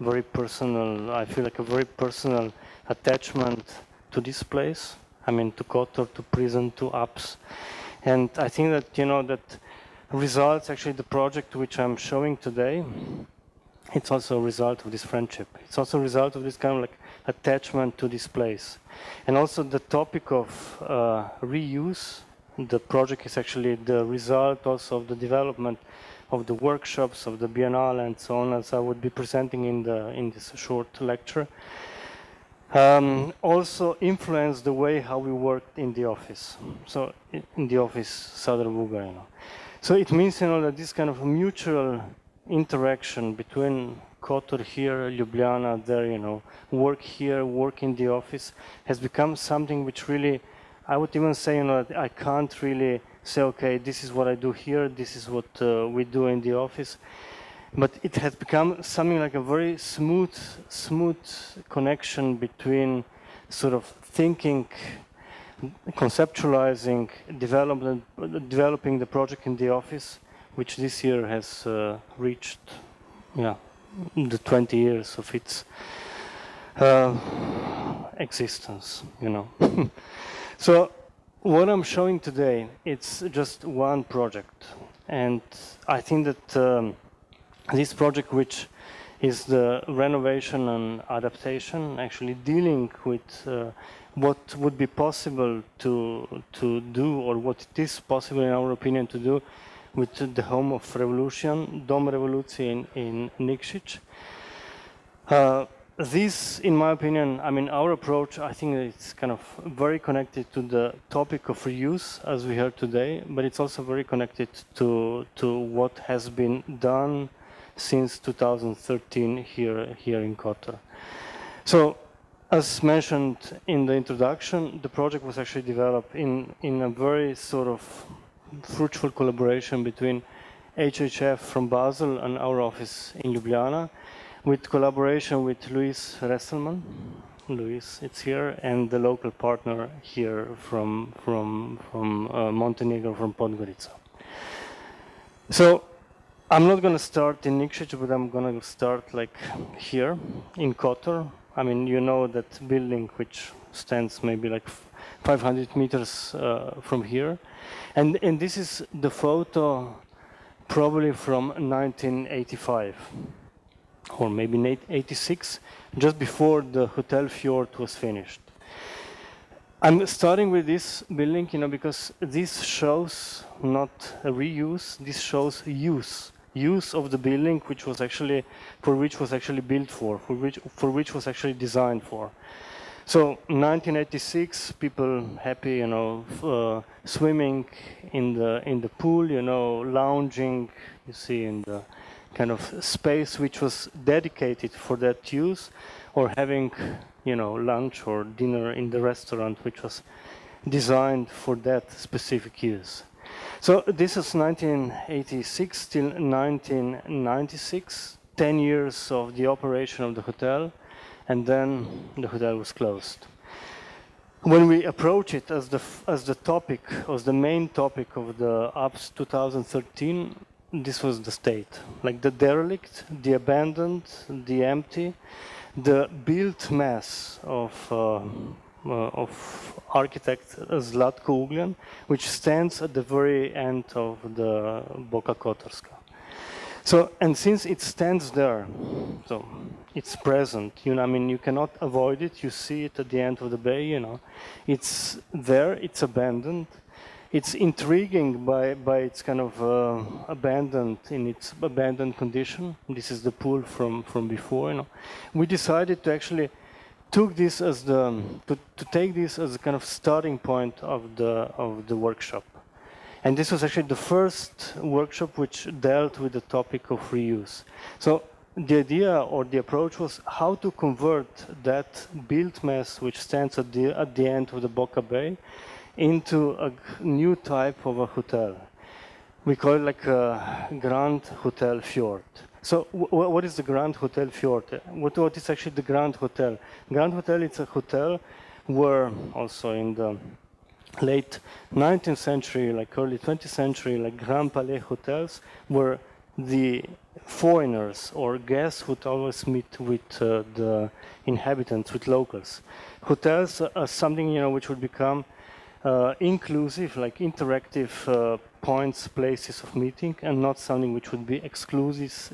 very personal, I feel like a very personal attachment to this place. I mean, to Kotor, to prison, to APSS. And I think that, that results, actually the project which I'm showing today, it's also a result of this friendship. It's also a result of this kind of like attachment to this place. And also the topic of reuse, the project is actually the result also of the development of the workshops, of the Biennale and so on, as I would be presenting in this short lecture. Also influence the way how we worked in the office. So in the office, Sadar+Vuga, So it means, that this kind of mutual interaction between Kotor here, Ljubljana there, work here, work in the office, has become something which really, I would even say, I can't really say, okay, this is what I do here, this is what we do in the office. But it has become something like a very smooth connection between sort of thinking, conceptualizing, developing the project in the office, which this year has reached, the 20 years of its existence, So what I'm showing today, it's just one project. And I think that this project, which is the renovation and adaptation, actually dealing with what would be possible to do, or what it is possible in our opinion to do with the Home of Revolution, Dom Revolucije in Nikšić. This, in my opinion, our approach, I think it's kind of very connected to the topic of reuse, as we heard today, but it's also very connected to what has been done since 2013 here in Kotor. So, as mentioned in the introduction, the project was actually developed in a very sort of fruitful collaboration between HHF from Basel and our office in Ljubljana, with collaboration with Luis Resselman. Luis, it's here, and the local partner here from Montenegro, from Podgorica. So, I'm not going to start in Nikšić, but I'm going to start like here in Kotor. That building which stands maybe like 500 meters from here. And this is the photo probably from 1985 or maybe 86, just before the Hotel Fjord was finished. I'm starting with this building, because this shows not a reuse, this shows use of the building, which was actually built for which was actually designed for. So 1986, people happy, swimming in the pool, lounging, you see, in the kind of space which was dedicated for that use, or having, lunch or dinner in the restaurant which was designed for that specific use. So this is 1986 till 1996, 10 years of the operation of the hotel, and then the hotel was closed. When we approach it as the main topic of the APSS 2013, this was the state, like the derelict, the abandoned, the empty, the built mass of architect Zlatko Ugljan, which stands at the very end of the Boka Kotorska. So, and since it stands there, so it's present, you cannot avoid it, you see it at the end of the bay, it's there, it's abandoned, it's intriguing by its kind of abandoned condition. This is the pool from before, We decided to actually take this as a kind of starting point of the workshop. And this was actually the first workshop which dealt with the topic of reuse. So the idea or the approach was how to convert that built mass which stands at the end of the Boka Bay into a new type of a hotel. We call it like a Grand Hotel Fjord. So what is the Grand Hotel Fjord? What is actually the Grand Hotel? Grand Hotel, it's a hotel where also in the late 19th century, like early 20th century, like Grand Palais hotels, where the foreigners or guests would always meet with the inhabitants, with locals. Hotels are something, you know, which would become inclusive, like interactive points, places of meeting, and not something which would be exclusive,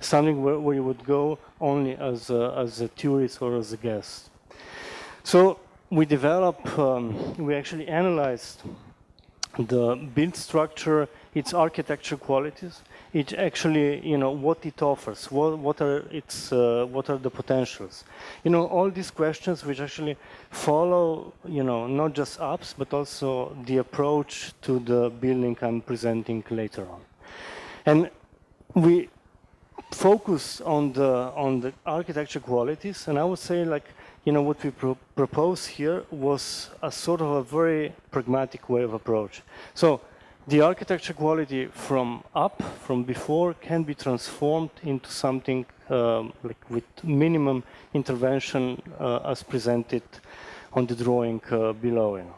something where you would go only as a tourist or as a guest. So we we actually analyzed the build structure, its architecture qualities, it actually, you know, what it offers, what are the potentials. You know, all these questions which actually follow, you know, not just APSS, but also the approach to the building I'm presenting later on. And we focus on the architecture qualities, and I would say, like, you know, what we propose here was a sort of a very pragmatic way of approach. So the architecture quality from before can be transformed into something like with minimum intervention as presented on the drawing below. You know.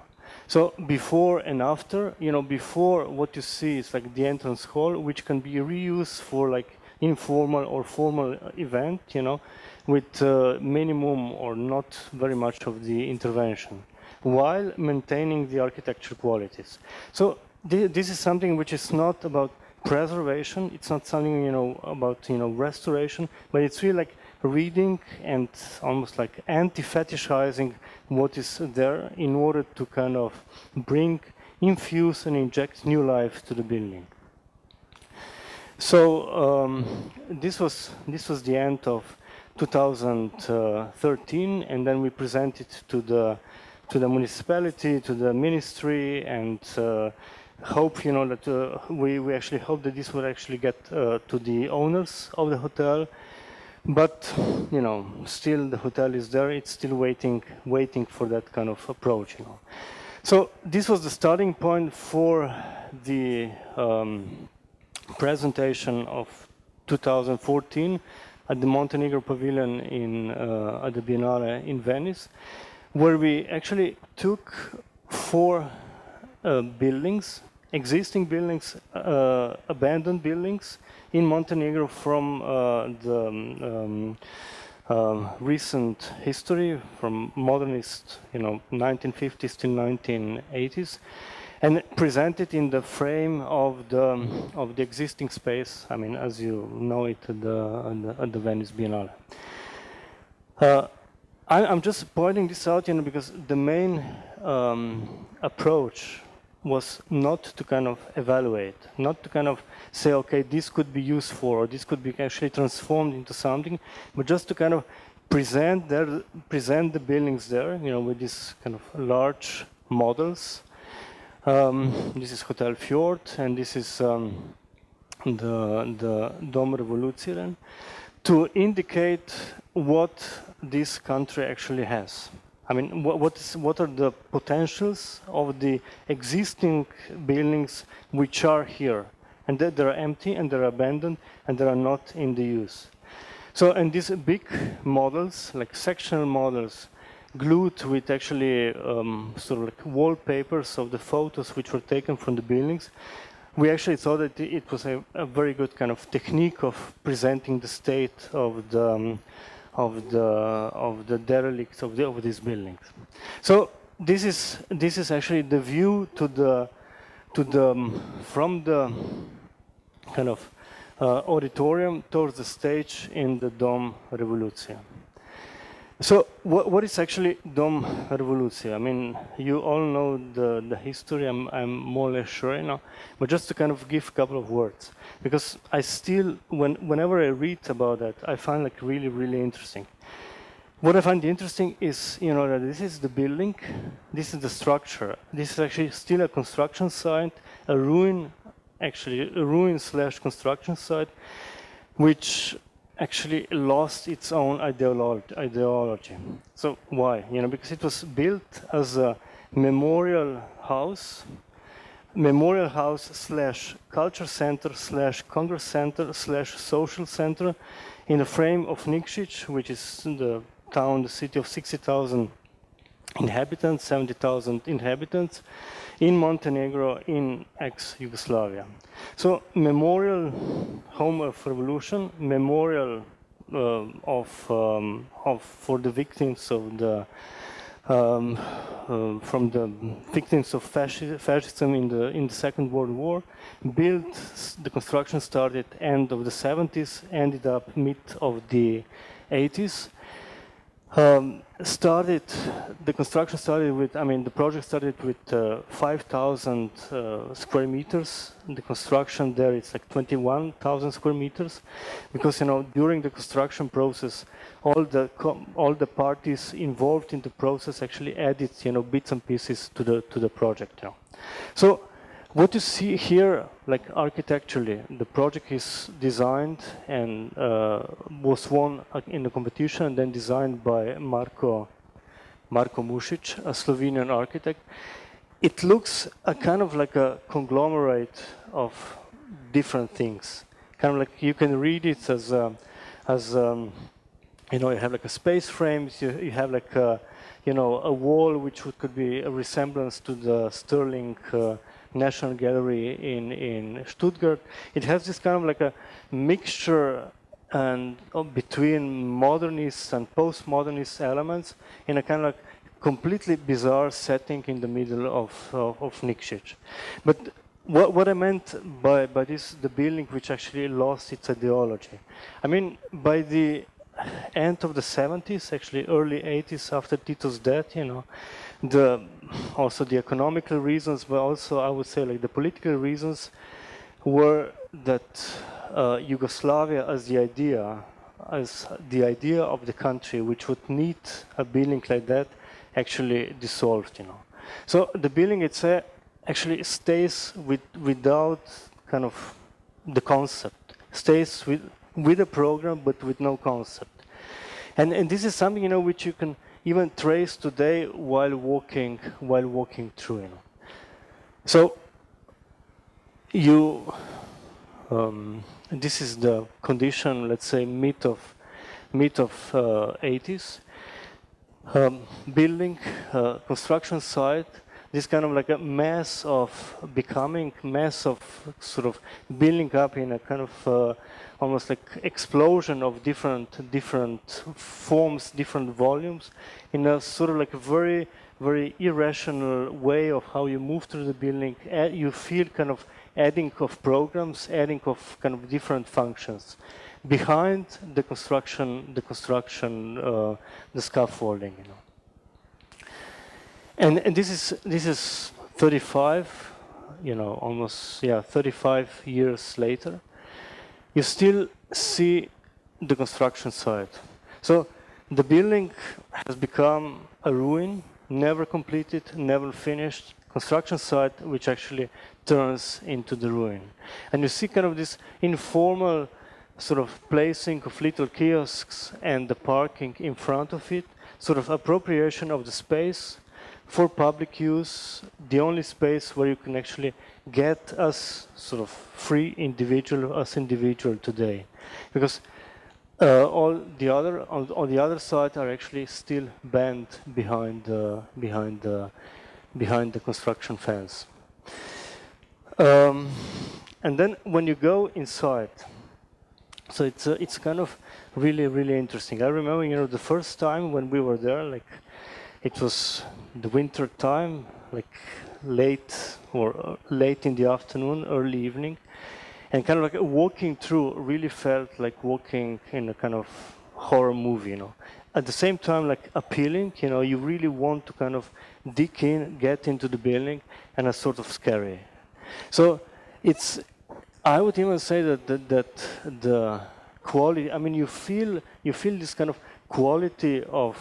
So before and after, you know, before what you see is like the entrance hall, which can be reused for like informal or formal event, you know, with minimum or not very much of the intervention, while maintaining the architecture qualities. So this is something which is not about preservation, it's not something, you know, about, you know, restoration, but it's really like reading and almost like anti-fetishizing what is there in order to kind of infuse and inject new life to the building. So this was the end of 2013, and then we presented to the municipality, to the ministry, and hope, you know, that we actually hope that this would actually get to the owners of the hotel. But, you know, still the hotel is there, it's still waiting for that kind of approach, you know. So this was the starting point for the presentation of 2014 at the Montenegro Pavilion at the Biennale in Venice, where we actually took 4 buildings, existing buildings, abandoned buildings in Montenegro from the recent history, from modernist, you know, 1950s to 1980s, and presented in the frame of the existing space. I mean, as you know it at the Venice Biennale. I'm just pointing this out, you know, because the main approach was not to kind of evaluate, not to kind of say, okay, this could be used for, or this could be actually transformed into something, but just to kind of present the buildings there, you know, with these kind of large models. This is Hotel Fjord, and this is the Dom Revolucije, to indicate what this country actually has. I mean, what are the potentials of the existing buildings which are here, and that they're empty and they're abandoned and they are not in the use. So, and these big models, like sectional models, glued with actually sort of like wallpapers of the photos which were taken from the buildings, we actually thought that it was a very good kind of technique of presenting the state of the derelicts of these buildings. So this is actually the view from the kind of auditorium towards the stage in the Dom Revolucije. So what is actually Dom Revolucije? I mean, you all know the history, I'm more or less sure, you know, but just to kind of give a couple of words, because I still, whenever I read about that, I find like really, really interesting. What I find interesting is, you know, that this is the building, this is the structure, this is actually still a construction site, a ruin / construction site, which actually lost its own ideology. So why? You know, because it was built as a memorial house / culture center / congress center / social center in the frame of Nikšić, which is the city of 60,000 inhabitants, 70,000 inhabitants in Montenegro, in ex-Yugoslavia. So memorial home of revolution, memorial for the victims of the from the victims of fascism in the Second World War. The construction started end of the 70s, ended up mid of the 80s. The construction started with, the project started with 5,000 square meters. The construction there is like 21,000 square meters, because during the construction process, all the parties involved in the process actually added bits and pieces to the project. So what you see here, like architecturally, the project is designed and was won in the competition, and then designed by Marko Mušić, a Slovenian architect. It looks kind of like a conglomerate of different things. Kind of like you can read it as you have like a space frame. You have like a wall which could be a resemblance to the Sterling National Gallery in Stuttgart. It has this kind of like a mixture between modernist and postmodernist elements in a kind of like completely bizarre setting in the middle of Nikšić. But what I meant by this, the building which actually lost its ideology. By the end of the 70s, actually early 80s, after Tito's death, also the economical reasons, but also I would say like the political reasons were that Yugoslavia as the idea of the country which would need a building like that actually dissolved. So the building itself actually stays without kind of the concept, stays with a program but with no concept. And this is something which you can even trace today while walking through. So this is the condition, let's say mid of 80s. Building, construction site, this kind of like a mass of sort of building up in a kind of almost like explosion of different forms, different volumes, in a sort of like a very, very irrational way of how you move through the building. You feel kind of adding of programs, adding of kind of different functions behind the construction, the scaffolding. And this is 35, almost 35 years later. You still see the construction site. So the building has become a ruin, never completed, never finished construction site, which actually turns into the ruin. And you see kind of this informal sort of placing of little kiosks and the parking in front of it, sort of appropriation of the space for public use, the only space where you can actually get us sort of free individual today, because all the other side are actually still banned behind the construction fence. And then when you go inside, so it's kind of really interesting. I remember the first time when we were there, like it was the winter time, like late in the afternoon, early evening, and kind of like walking through really felt like walking in a kind of horror movie, At the same time, like appealing, you really want to kind of dig in, get into the building, and it's sort of scary. So I would even say that the quality, you feel this kind of quality of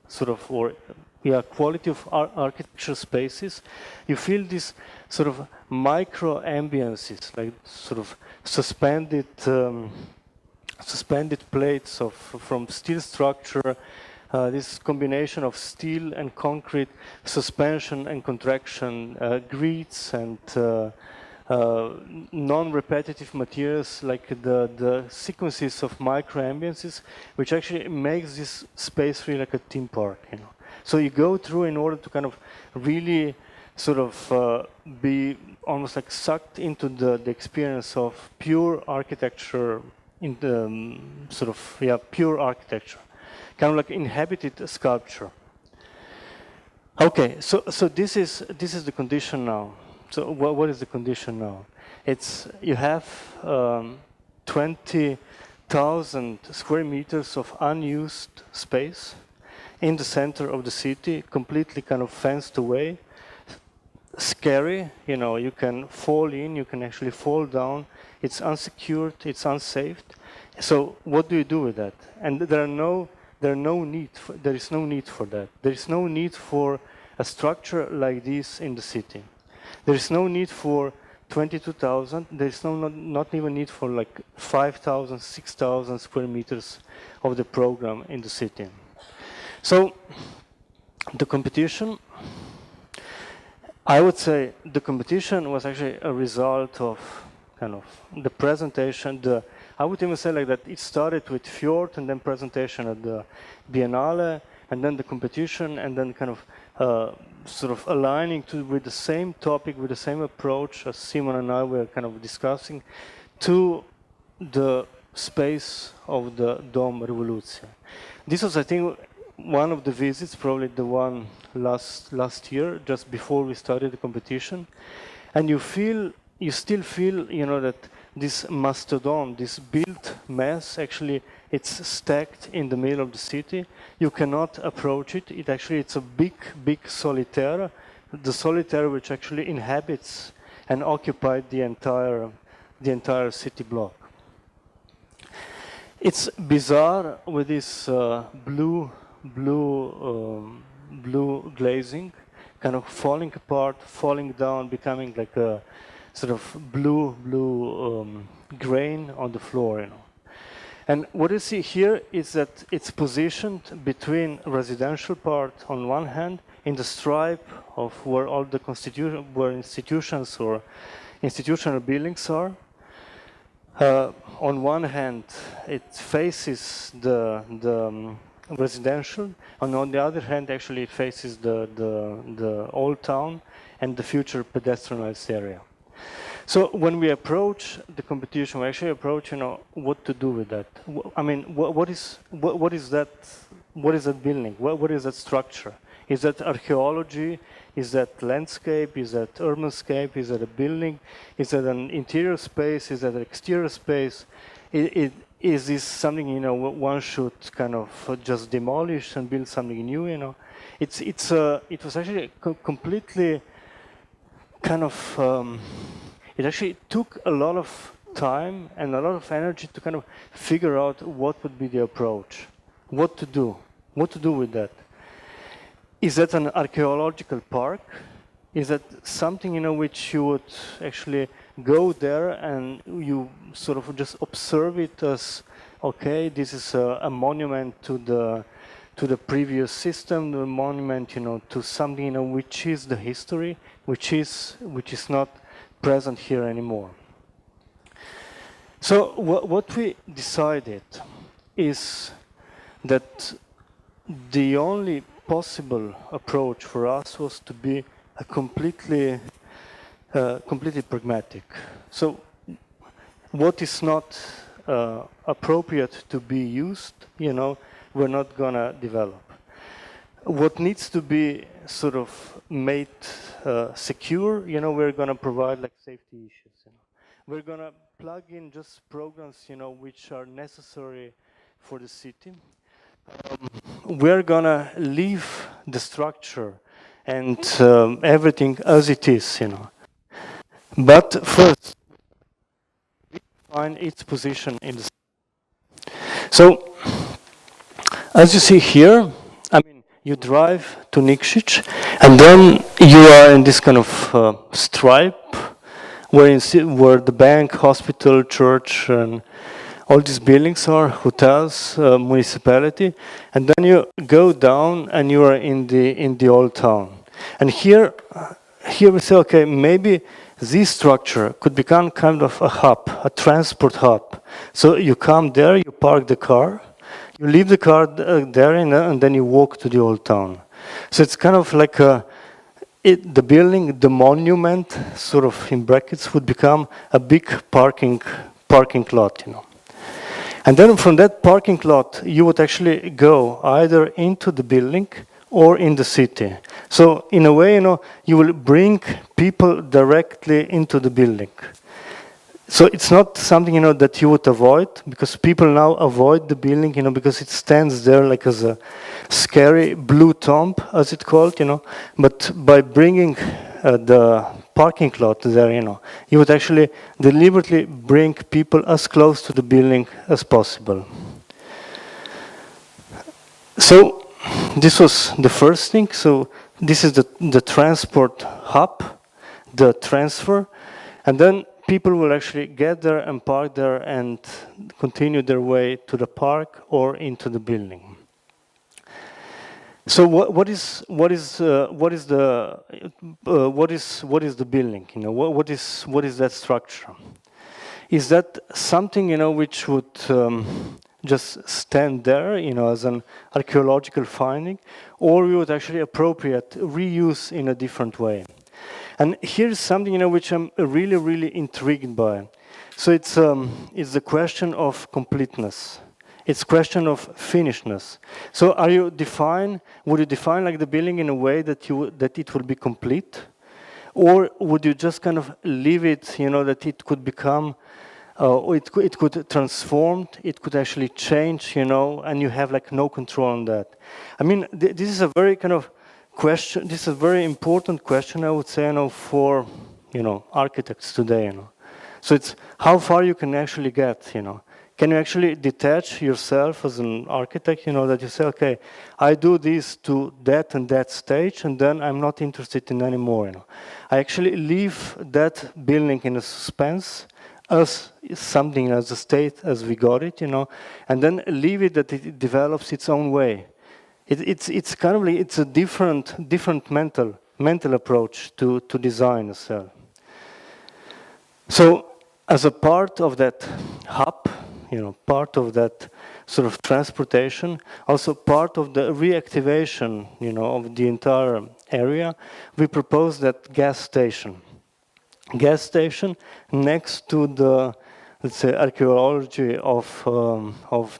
sort of, quality of architecture spaces. You feel this sort of micro ambiances, like sort of suspended plates from steel structure, this combination of steel and concrete, suspension and contraction, grids and non-repetitive materials, like the sequences of micro ambiances, which actually makes this space feel like a theme park. So you go through in order to kind of really sort of be almost like sucked into the experience of pure architecture, in the sort of, yeah, pure architecture, kind of like inhabited sculpture. Okay, so this is the condition now. So what is the condition now? It's, you have 20,000 square meters of unused space in the center of the city, completely kind of fenced away, scary, you know, you can fall in, you can actually fall down, it's unsecured, it's unsafe. So what do you do with that? And there is no need for that. There is no need for a structure like this in the city. There is no need for 22,000. There is not even need for like 5,000, 6,000 square meters of the program in the city. So the competition, I would say the competition was actually a result of kind of the presentation. I would even say like that it started with Fjord and then presentation at the Biennale, and then the competition, and then kind of sort of aligning with the same topic, with the same approach as Simon and I were kind of discussing, to the space of the Dom Revolucija. This was, I think, one of the visits, probably the one last year, just before we started the competition, and you still feel, you know, that this mastodon, this built mass, actually, it's stacked in the middle of the city. You cannot approach it. It's a big solitaire, the solitaire which actually inhabits and occupied the entire city block. It's bizarre with this blue glazing, kind of falling apart, falling down, becoming like a sort of blue grain on the floor, you know. And what you see here is that it's positioned between residential part on one hand, in the stripe of where all the institutions or institutional buildings are. On one hand, it faces the residential, and on the other hand, actually, it faces the old town and the future pedestrianized area. So when we approach the competition, we actually approach, you know, what to do with that. I mean, what is that building? What is that structure? Is that archaeology? Is that landscape? Is that urbanscape? Is that a building? Is that an interior space? Is that an exterior space? Is this something, you know, one should kind of just demolish and build something new? You know, it was actually completely kind of. It actually took a lot of time and a lot of energy to kind of figure out what would be the approach, what to do with that. Is that an archaeological park? Is that something, you know, which you would actually go there and you sort of just observe it as, okay, this is a monument to the previous system, the monument, you know, to something, you know, which is the history, which is not present here anymore. So what we decided is that the only possible approach for us was to be a completely pragmatic. So what is not appropriate to be used, you know, we're not gonna develop. What needs to be sort of made secure, you know, we're gonna provide like safety issues. You know. We're gonna plug in just programs, you know, which are necessary for the city. We're gonna leave the structure and everything as it is, you know. But first, find its position in the city. So, as you see here, I mean, you drive to Nikšić, and then you are in this kind of stripe, where the bank, hospital, church, and all these buildings are, hotels, municipality, and then you go down and you are in the old town. And here we say, okay, maybe this structure could become kind of a hub, a transport hub. So you come there, you park the car, you leave the car there, and then you walk to the old town. So it's kind of like the building, the monument, sort of in brackets, would become a big parking lot, you know. And then from that parking lot, you would actually go either into the building or in the city. So in a way, you know, you will bring people directly into the building. So it's not something, you know, that you would avoid, because people now avoid the building, you know, because it stands there like as a scary blue tomb, as it's called, you know. But by bringing the parking lot there, you know, you would actually deliberately bring people as close to the building as possible. So this was the first thing. So this is the transport hub, the transfer, and then people will actually get there and park there and continue their way to the park or into the building. So what is the building? You know, what is that structure? Is that something, you know, which would just stand there, you know, as an archaeological finding, or we would actually appropriate reuse in a different way? And here's something, you know, which I'm really, really intrigued by. So it's the question of completeness. It's question of finishedness. So would you define like the building in a way that it will be complete? Or would you just kind of leave it, you know, that it could become, it could transform, it could actually change, you know, and you have like no control on that? I mean, this is a very kind of question, this is a very important question, I would say, you know, for, you know, architects today, you know. So it's how far you can actually get, you know. Can you actually detach yourself as an architect, you know, that you say, okay, I do this to that and that stage, and then I'm not interested in anymore, you know. I actually leave that building in a suspense as something, as a state as we got it, you know, and then leave it that it develops its own way. It's kind of like, it's a different mental approach to design as well. So as a part of that hub, you know, part of that sort of transportation, also part of the reactivation, you know, of the entire area, we propose that gas station next to the, let's say, archaeology of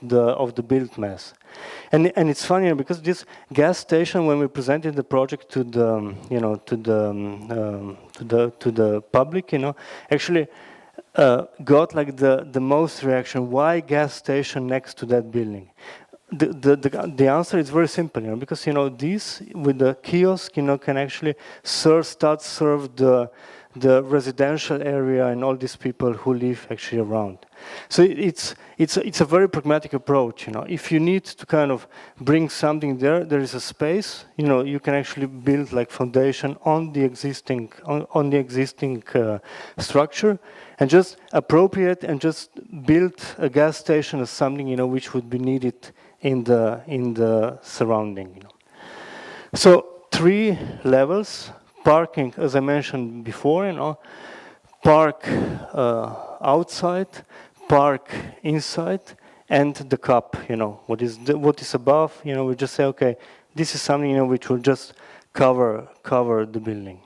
the built mass. And it's funny because this gas station, when we presented the project to the, you know, to the public, you know, actually got like the most reaction. Why gas station next to that building? The answer is very simple, you know, because, you know, this with the kiosk, you know, can actually start serve the residential area and all these people who live actually around. So it's a very pragmatic approach, you know. If you need to kind of bring something there is a space, you know, you can actually build like foundation on the existing structure, and just appropriate and just build a gas station as something, you know, which would be needed in the surrounding, you know. So 3 levels. Parking, as I mentioned before, you know, park outside, park inside, and the cup, you know, what is above, you know, we just say, okay, this is something, you know, which will just cover the building.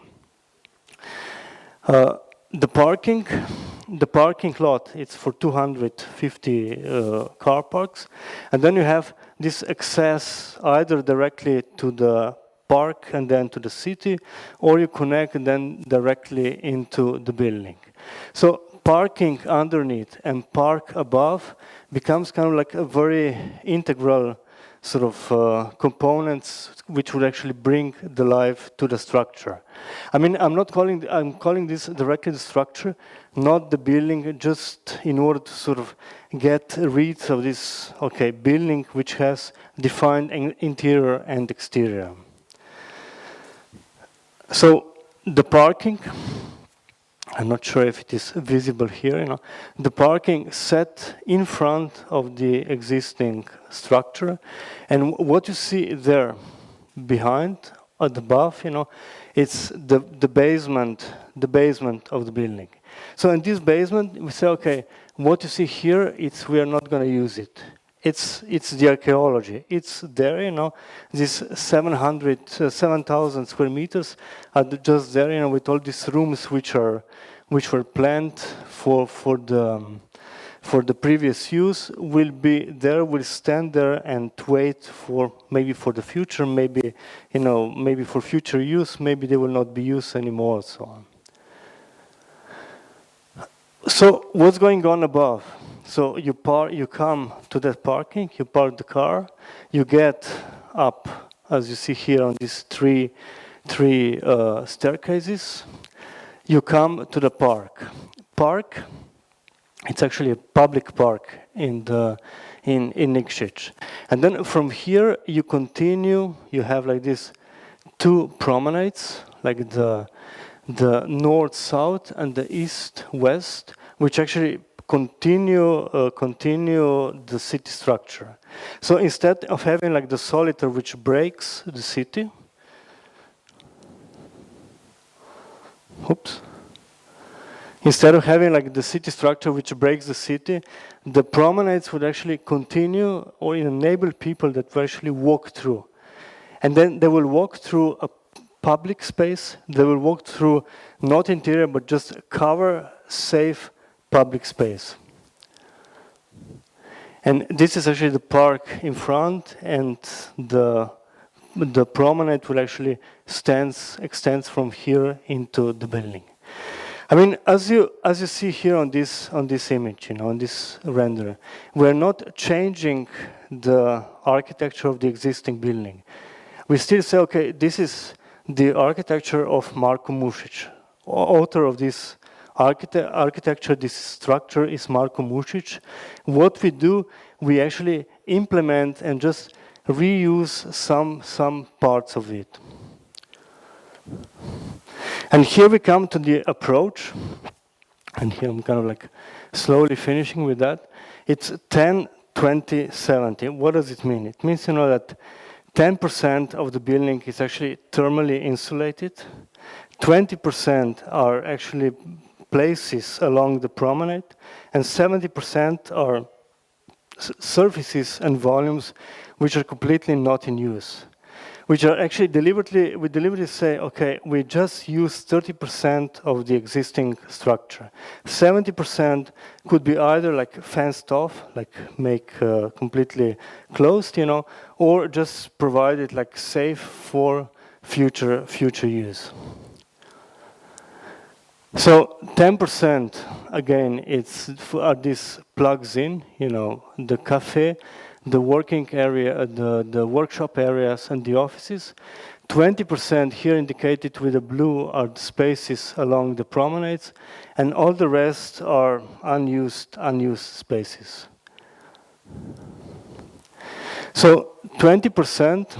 The parking lot, it's for 250 car parks, and then you have this access either directly to the park and then to the city, or you connect and then directly into the building. So parking underneath and park above becomes kind of like a very integral sort of components which would actually bring the life to the structure. I mean, I'm calling this directly the structure, not the building, just in order to sort of get rid of this, okay, building which has defined interior and exterior. So the parking, I'm not sure if it is visible here, you know, the parking set in front of the existing structure, and what you see there behind, at above, you know, it's the basement of the building. So in this basement, we say, okay, what you see here, we are not going to use it. it's the archaeology. It's there, you know, these 7,000 square meters are just there, you know, with all these rooms which were planned for the previous use, will be there, will stand there and wait for maybe for the future, maybe, you know, maybe for future use, maybe they will not be used anymore, so on. So what's going on above? So you come to that parking, you park the car, you get up, as you see here on these three staircases. You come to the park. Park, it's actually a public park in Nikšić. And then from here you continue. You have like these two promenades, like the north-south and the east-west, which actually continue the city structure. So instead of having like the solitaire which breaks the city, instead of having like the city structure which breaks the city, the promenades would actually continue or enable people that will actually walk through. And then they will walk through a public space, they will walk through not interior but just cover, safe public space. And this is actually the park in front, and the promenade will actually extends from here into the building. I mean, as you see here on this image, you know, on this render, we're not changing the architecture of the existing building. We still say, okay, this is the architecture of Marko Mušić. Author of this architecture, this structure is Marko Mušić. What we do, we actually implement and just reuse some parts of it. And here we come to the approach, and here I'm kind of like slowly finishing with that. It's 10, 20, 70. What does it mean? It means, you know, that 10% of the building is actually thermally insulated, 20% are actually places along the promenade, and 70% are surfaces and volumes which are completely not in use. Which are actually we deliberately say, okay, we just use 30% of the existing structure. 70% could be either like fenced off, like make completely closed, you know, or just provide it like safe for future use. So 10%, again, are these plugs in, you know, the cafe, the working area, the workshop areas and the offices. 20% here indicated with the blue are the spaces along the promenades, and all the rest are unused spaces. So 20%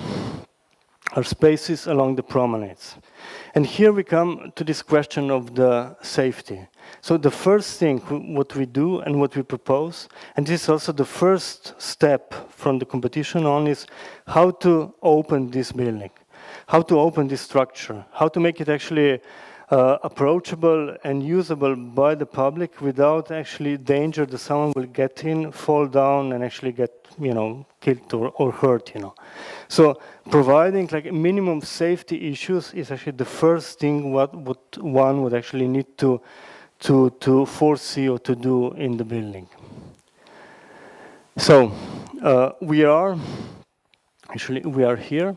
are spaces along the promenades. And here we come to this question of the safety. So the first thing, what we do and what we propose, and this is also the first step from the competition on, is how to open this building, how to open this structure, how to make it actually approachable and usable by the public without actually danger that someone will get in, fall down, and actually get, you know, killed or hurt, you know. So providing like minimum safety issues is actually the first thing what one would actually need to foresee or to do in the building. So we are here.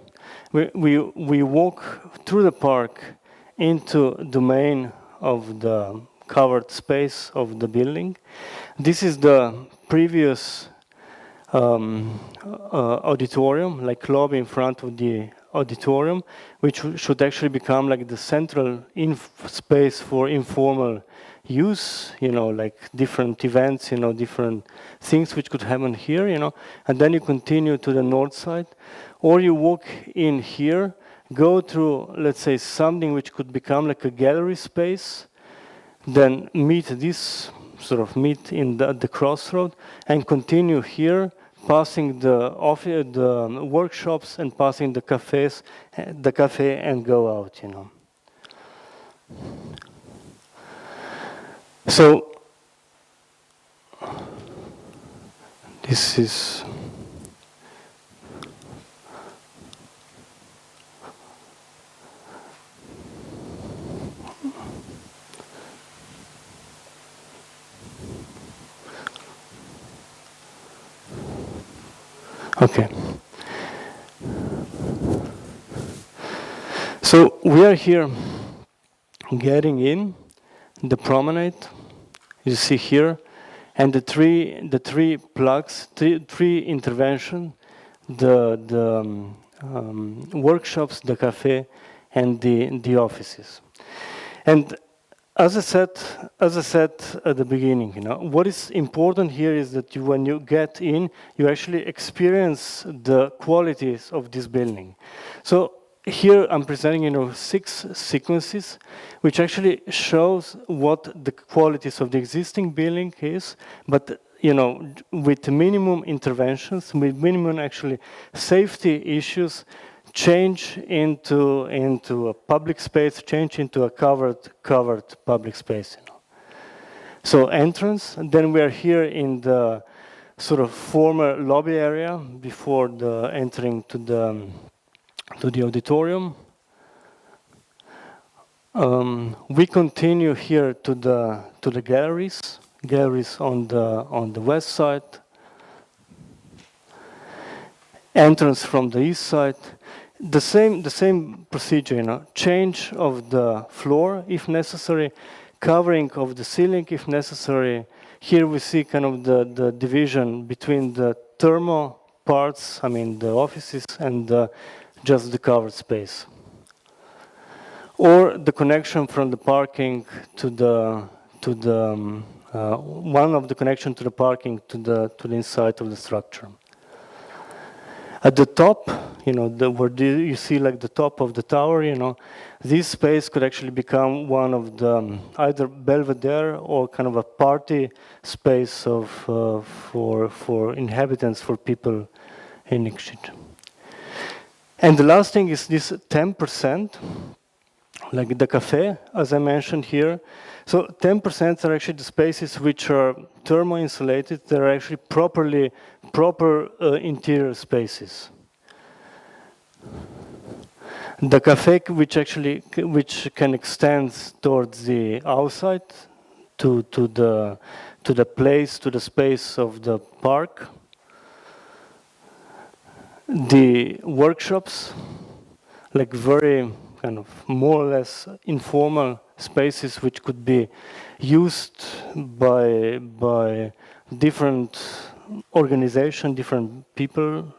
We walk through the park into the main of the covered space of the building. This is the previous auditorium, like lobby in front of the auditorium, which should actually become like the central space for informal use, you know, like different events, you know, different things which could happen here, you know, and then you continue to the north side, or you walk in here, go through, let's say, something which could become like a gallery space, then meet in the crossroad, and continue here, passing the workshops and passing the cafe and go out, you know. So This is okay. So we are here getting in the promenade, you see here, and the three plugs, three intervention, the workshops, the cafe, and the offices. And as I said at the beginning, you know, what is important here is that when you get in, you actually experience the qualities of this building. So here I'm presenting, you know, 6 sequences, which actually shows what the qualities of the existing building is, but you know, with minimum interventions, with minimum actually safety issues, change into a public space, change into a covered public space. You know. So entrance, and then we are here in the sort of former lobby area before the entering to the auditorium. We continue here to the galleries on the west side. Entrance from the east side. The same procedure, you know, change of the floor if necessary, covering of the ceiling if necessary. Here we see kind of the division between the thermal parts, I mean the offices, and just the covered space. Or the connection from the parking to one of the connection to the parking to the inside of the structure. At the top, you know, where you see like the top of the tower, you know, this space could actually become one of the either belvedere or kind of a party space of for inhabitants, for people in Nikšić. And the last thing is this 10%, like the cafe, as I mentioned here. So 10% are actually the spaces which are thermo-insulated. They're actually proper interior spaces. The cafe, which can extend towards the outside, to the space of the park. The workshops, like very kind of more or less informal spaces which could be used by different organizations, different people,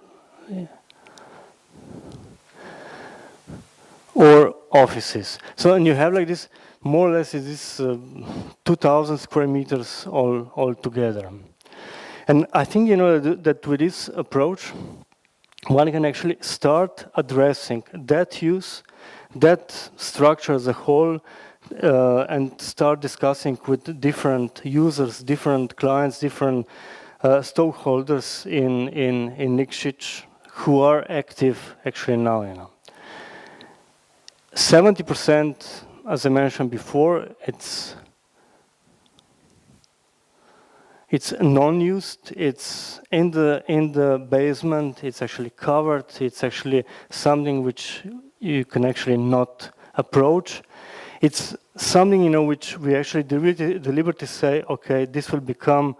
or offices. So, and you have like this, more or less, is this 2,000 square meters all together. And I think, you know, that with this approach, one can actually start addressing that use, that structure as a whole, and start discussing with different users, different clients, different stakeholders in Nikšić who are active actually now, you know. 70%, as I mentioned before, it's non-used. It's in the basement. It's actually covered. It's actually something which you can actually not approach. It's something, you know, which we actually deliberately say, okay, this will become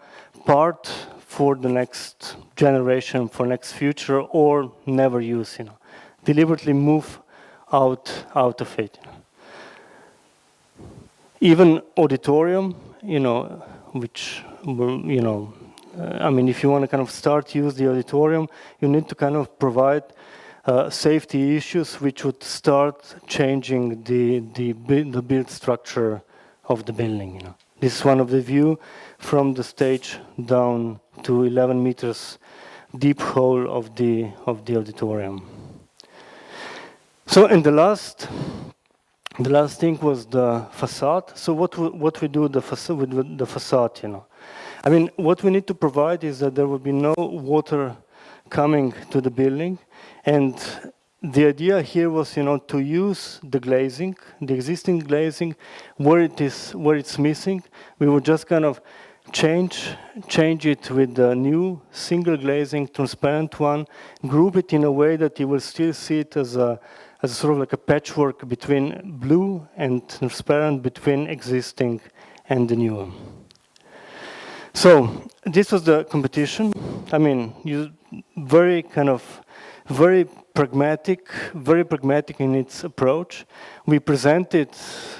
part for the next generation, for next future, or never use. You know, deliberately move out of it. Even auditorium, you know, which, you know, I mean, if you want to kind of start use the auditorium, you need to kind of provide safety issues which would start changing the build structure of the building. You know, this is one of the view from the stage down to 11 meters deep hole of the auditorium. So, and the last thing was the facade. So what we do with the facade, you know. I mean, what we need to provide is that there will be no water coming to the building, and the idea here was, you know, to use the glazing, the existing glazing, where it's missing. We would just kind of change it with the new single glazing transparent one, group it in a way that you will still see it as a sort of like a patchwork between blue and transparent between existing and the new one. So this was the competition. I mean, very pragmatic in its approach. We presented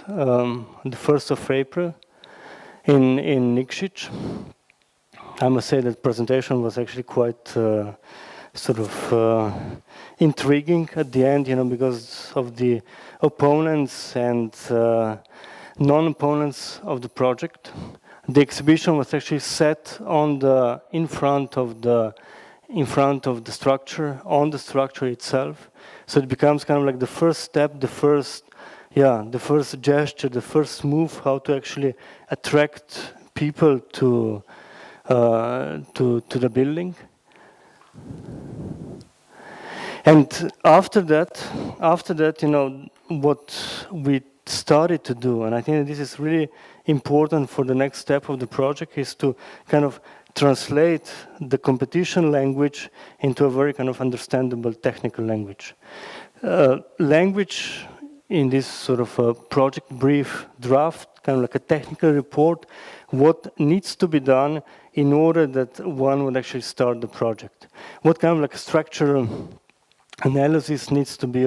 the 1st of April in Nikšić. I must say that presentation was actually quite intriguing at the end, because of the opponents and non-opponents of the project. The exhibition was actually set on in front of the structure, on the structure itself. So it becomes kind of like the first step, the first gesture, the first move, how to actually attract people to the building. And after that, what we started to do, and I think that this is really important for the next step of the project, is to kind of translate the competition language into a very kind of understandable technical language. Language in this sort of a project brief draft, kind of like a technical report, what needs to be done in order that one would actually start the project. What kind of like structural analysis needs to be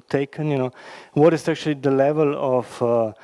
taken, what is actually the level of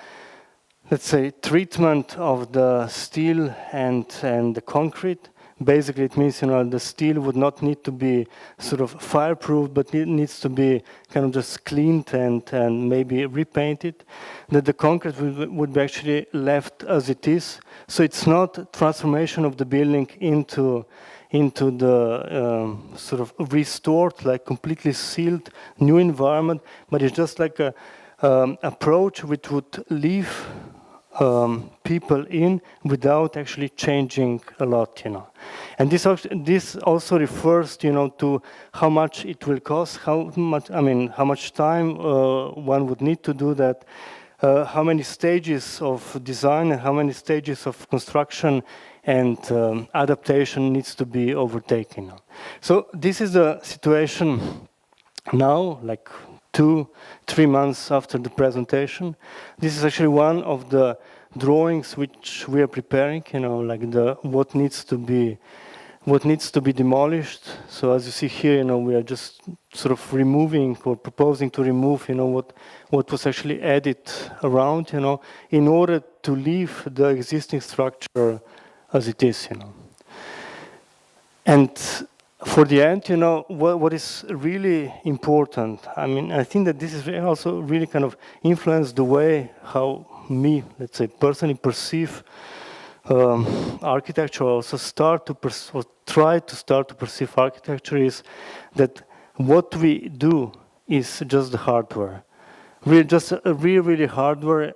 let's say, treatment of the steel and the concrete. Basically, it means, the steel would not need to be sort of fireproof, but it needs to be kind of just cleaned and maybe repainted. That the concrete would be actually left as it is. So it's not transformation of the building into the sort of restored, like completely sealed new environment, but it's just like a approach which would leave people in without actually changing a lot, And this also refers, to how much it will cost, how much time one would need to do that, how many stages of design and how many stages of construction and adaptation needs to be overtaken. So this is the situation now, like 2-3 months after the presentation. This is actually one of the drawings which we are preparing, like what needs to be demolished. So as you see here, we are just sort of removing or proposing to remove, what was actually added around, in order to leave the existing structure as it is, And for the end, what is really important, I think that this is also really kind of influenced the way how me, let's say, personally perceive architecture, also try to start to perceive architecture, is that what we do is just the hardware. We're just a really hardware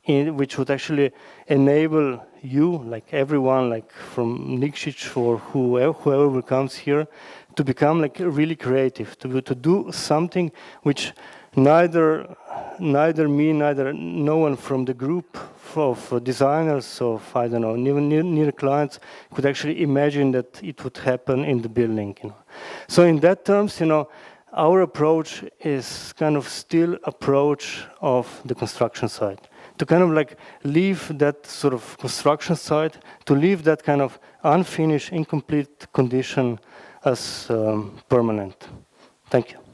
which would actually enable you, like everyone, like from Nikšić or whoever comes here, to become like really creative, to do something which neither me, neither no one from the group of designers of, I don't know, near clients could actually imagine that it would happen in the building. So in that terms, our approach is kind of still approach of the construction site. To kind of like leave that sort of construction site, to leave that kind of unfinished, incomplete condition as permanent. Thank you.